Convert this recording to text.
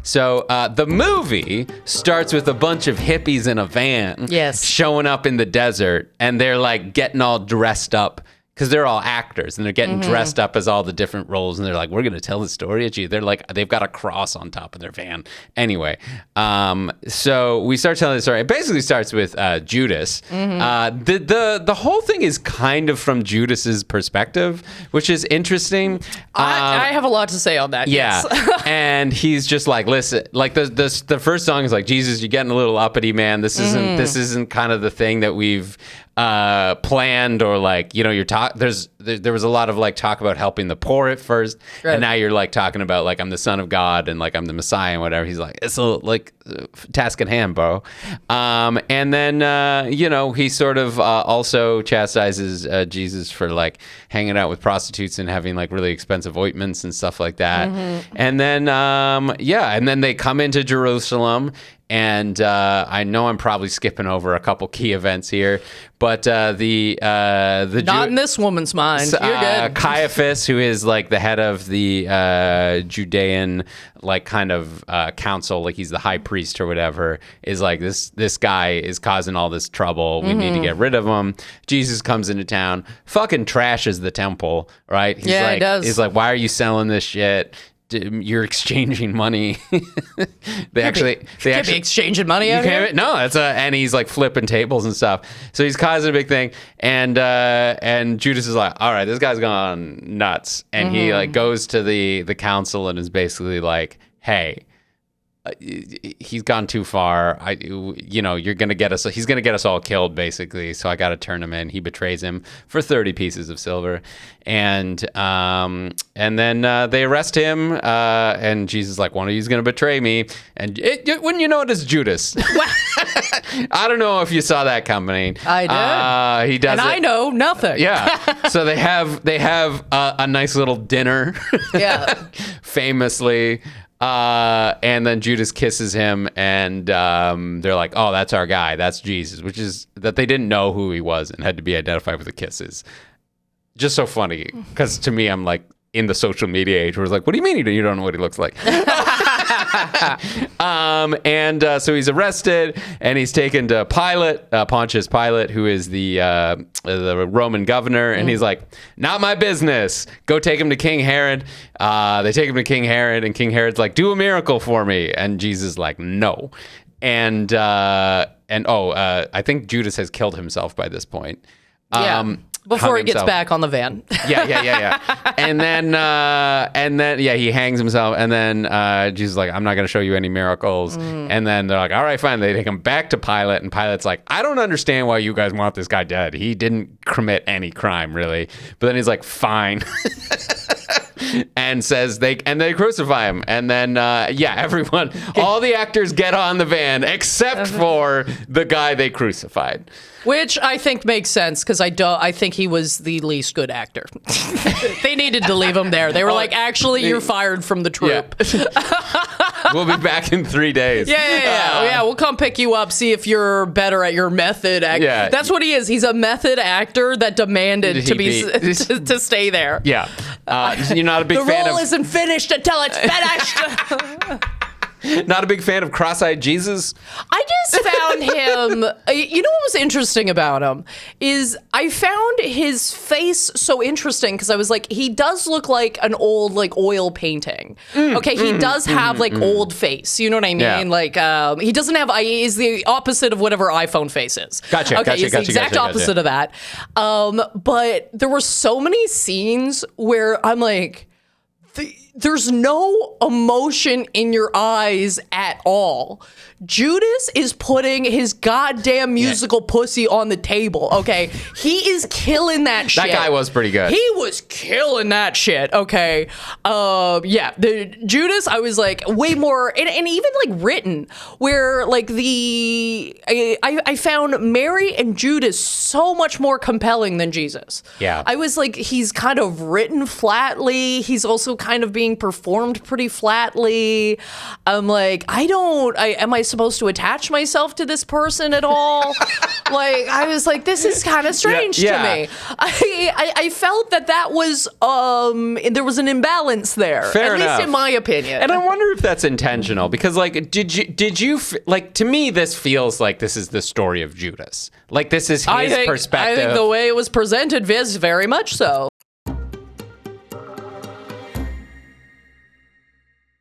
So the movie starts with a bunch of hippies in a van showing up in the desert, and they're like getting all dressed up because they're all actors and they're getting dressed up as all the different roles, and they're like, we're going to tell the story at you. They're like, they've got a cross on top of their van. Anyway, so we start telling the story. It basically starts with Judas. The whole thing is kind of from Judas's perspective, which is interesting. I have a lot to say on that. Yeah. Yes. And he's just like, listen, like the first song is like, Jesus, you're getting a little uppity, man. This isn't kind of the thing that we've planned, or like, you know, there was a lot of like talk about helping the poor at first, and now you're like talking about like, I'm the son of God and like I'm the Messiah and whatever. He's like, it's a like task at hand, bro. And then you know, he sort of also chastises Jesus for like hanging out with prostitutes and having like really expensive ointments and stuff like that. And then and then they come into Jerusalem. And I know I'm probably skipping over a couple key events here, but the not in this woman's mind. You're good. Caiaphas, who is like the head of the Judean like kind of council, like he's the high priest or whatever, is like, this guy is causing all this trouble. We need to get rid of him. Jesus comes into town, fucking trashes the temple, right? He's like, he does. He's like, why are you selling this shit? You're exchanging money. they actually be exchanging money out here. No, and he's like flipping tables and stuff. So he's causing a big thing, and Judas is like, all right, this guy's gone nuts, and he like goes to the council and is basically like, hey, he's gone too far. You're gonna get us. He's gonna get us all killed, basically. So I got to turn him in. He betrays him for 30 pieces of silver, and then they arrest him. And Jesus is like, one of you's gonna betray me. And wouldn't you know it is Judas? I don't know if you saw that coming. I did. He does, and I know nothing. Yeah. So they have a nice little dinner. Yeah. Famously. And then Judas kisses him, and they're like, oh, that's our guy. That's Jesus, which is that they didn't know who he was and had to be identified with the kisses. Just so funny, because to me, I'm like in the social media age where it's like, what do you mean you don't know what he looks like? So he's arrested, and he's taken to Pilate, Pontius Pilate, who is the Roman governor, and he's like, not my business. Go take him to King Herod. They take him to King Herod, and King Herod's like, do a miracle for me. And Jesus is like, no. And I think Judas has killed himself by this point. Before he gets back on the van. Yeah. And then he hangs himself, and then Jesus is like, I'm not going to show you any miracles. And then they're like, all right, fine. They take him back to Pilate, and Pilate's like, I don't understand why you guys want this guy dead. He didn't commit any crime, really. But then he's like, fine. And says they crucify him, and then everyone, all the actors get on the van except for the guy they crucified, which I think makes sense, because I think he was the least good actor. They needed to leave him there. They were like, actually, you're fired from the troupe. Yeah. We'll be back in 3 days. Yeah. We'll come pick you up, see if you're better at your method act. Yeah. That's what he is. He's a method actor that demanded to stay there. Yeah. You're not a big fan of... The role isn't finished until it's finished. Not a big fan of cross-eyed Jesus? I just found him... You know what was interesting about him? Is I found his face so interesting, because I was like, he does look like an old like oil painting. He does have like old face. You know what I mean? Yeah. Like he doesn't have... He's the opposite of whatever iPhone face is. Gotcha. He's the exact opposite of that. But there were so many scenes where I'm like... There's no emotion in your eyes at all. Judas is putting his goddamn musical pussy on the table, okay? He is killing that shit. That guy was pretty good. He was killing that shit, okay? The Judas, I was like, way more, and even like written, where like I found Mary and Judas so much more compelling than Jesus. Yeah. I was like, he's kind of written flatly. He's also kind of being being performed pretty flatly. I'm like, am I supposed to attach myself to this person at all? Like, I was like, this is kind of strange to me. I felt that was, there was an imbalance there. Fair enough. At least in my opinion. And I wonder if that's intentional, because like, did you like, to me, this feels like this is the story of Judas. Like, this is his perspective. I think the way it was presented is very much so.